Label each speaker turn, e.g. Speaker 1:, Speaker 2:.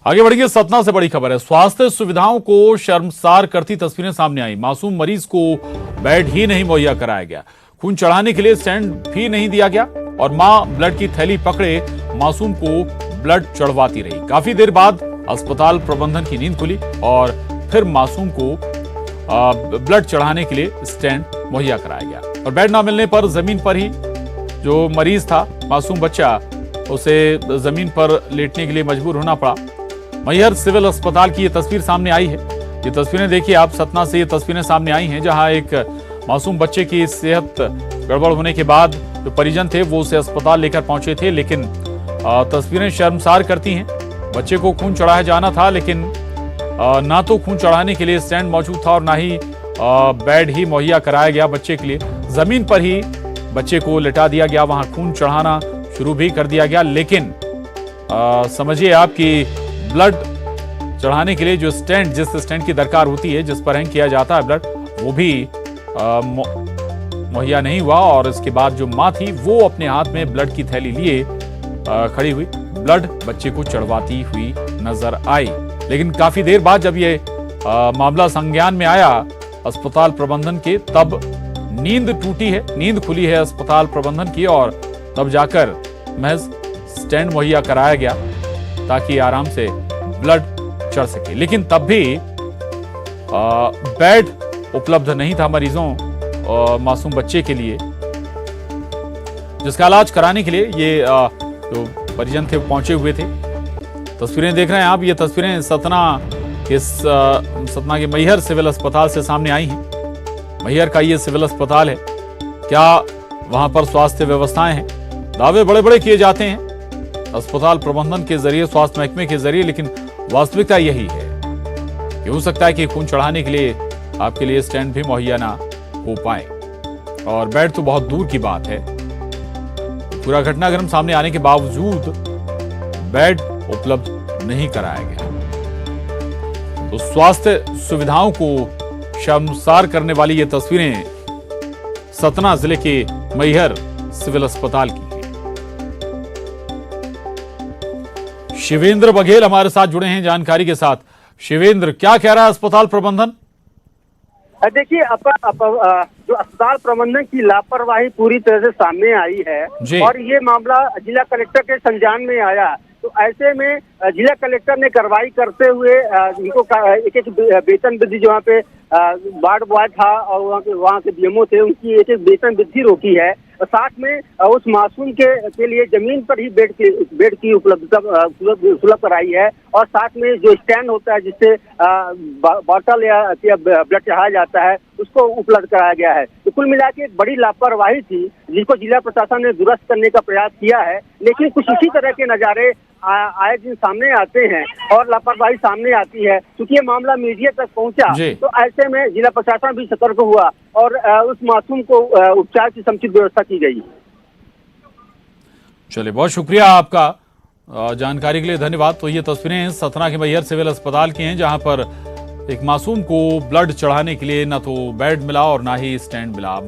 Speaker 1: आगे बढ़िए, सतना से बड़ी खबर है। स्वास्थ्य सुविधाओं को शर्मसार करती तस्वीरें सामने आई। मासूम मरीज को बेड ही नहीं मुहैया कराया गया, खून चढ़ाने के लिए स्टैंड भी नहीं दिया गया और मां ब्लड की थैली पकड़े मासूम को ब्लड चढ़वाती रही। काफी देर बाद अस्पताल प्रबंधन की नींद खुली और फिर मासूम को ब्लड चढ़ाने के लिए स्टैंड मुहैया कराया गया और बेड न मिलने पर जमीन पर ही जो मरीज था, मासूम बच्चा, उसे जमीन पर लेटने के लिए मजबूर होना पड़ा। मैहर सिविल अस्पताल की ये तस्वीर सामने आई है। ये तस्वीरें देखिए आप, सतना से ये तस्वीरें सामने आई हैं जहां एक मासूम बच्चे की सेहत गड़बड़ होने के बाद जो परिजन थे वो उसे अस्पताल लेकर पहुंचे थे, लेकिन तस्वीरें शर्मसार करती हैं। बच्चे को खून चढ़ाया जाना था, लेकिन ना तो खून चढ़ाने के लिए स्टैंड मौजूद था और ना ही बेड ही मुहैया कराया गया बच्चे के लिए। जमीन पर ही बच्चे को लिटा दिया गया, वहां खून चढ़ाना शुरू भी कर दिया गया। लेकिन समझिए आप कि ब्लड चढ़ाने के लिए जो स्टैंड, जिस स्टैंड की दरकार होती है, जिस पर हैंग किया जाता है ब्लड, वो भी मुहैया नहीं हुआ। और इसके बाद जो मां थी वो अपने हाथ में ब्लड की थैली लिए खड़ी हुई, ब्लड बच्चे को चढ़वाती हुई नजर आई। लेकिन काफी देर बाद जब ये मामला संज्ञान में आया अस्पताल प्रबंधन के, तब नींद टूटी है, नींद खुली है अस्पताल प्रबंधन की, और तब जाकर महज स्टैंड मुहैया कराया गया ताकि आराम से ब्लड चढ़ सके। लेकिन तब भी बेड उपलब्ध नहीं था मरीजों, मासूम बच्चे के लिए, जिसका इलाज कराने के लिए ये जो परिजन थे पहुंचे हुए थे। तस्वीरें देख रहे हैं आप, ये तस्वीरें सतना के मैहर सिविल अस्पताल से सामने आई हैं। मैहर का ये सिविल अस्पताल है। क्या वहां पर स्वास्थ्य व्यवस्थाएं हैं? दावे बड़े बड़े किए जाते हैं अस्पताल प्रबंधन के जरिए, स्वास्थ्य महकमे के जरिए, लेकिन वास्तविकता यही है कि हो सकता है कि खून चढ़ाने के लिए आपके लिए स्टैंड भी मुहैया ना हो पाए, और बेड तो बहुत दूर की बात है। पूरा घटनाक्रम सामने आने के बावजूद बेड उपलब्ध नहीं कराया गया। तो स्वास्थ्य सुविधाओं को शर्मसार करने वाली ये तस्वीरें सतना जिले के मैहर सिविल अस्पताल की। शिवेंद्र बघेल हमारे साथ जुड़े हैं जानकारी के साथ। शिवेंद्र, क्या कह रहा है अस्पताल प्रबंधन?
Speaker 2: देखिए, जो अस्पताल प्रबंधन की लापरवाही पूरी तरह से सामने आई है और ये मामला जिला कलेक्टर के संज्ञान में आया। तो ऐसे में जिला कलेक्टर ने कार्रवाई करते हुए इनको एक वेतन वृद्धि, जो वहाँ पे वार्ड बॉय था और वहाँ के बीएमओ थे, उनकी एक वेतन वृद्धि रोकी है। और साथ में उस मासूम के लिए जमीन पर ही बेड की उपलब्धता सुलभ कराई है, और साथ में जो स्टैंड होता है जिससे बॉटल या ब्लड चढ़ाया जाता है, उसको उपलब्ध कराया गया है। तो कुल मिला के एक बड़ी लापरवाही थी जिसको जिला प्रशासन ने दुरुस्त करने का प्रयास किया है। लेकिन कुछ इसी तरह के नजारे आए दिन सामने आते हैं और लापरवाही सामने आती है। क्योंकि ये मामला मीडिया तक पहुंचा, तो ऐसे में जिला प्रशासन भी सतर्क हुआ और उस मासूम को उपचार की समुचित व्यवस्था की गई।
Speaker 1: चलिए, बहुत शुक्रिया आपका जानकारी के लिए, धन्यवाद। तो ये तस्वीरें सतना के मैहर सिविल अस्पताल की हैं जहां पर एक मासूम को ब्लड चढ़ाने के लिए ना तो बेड मिला और ना ही स्टैंड मिला।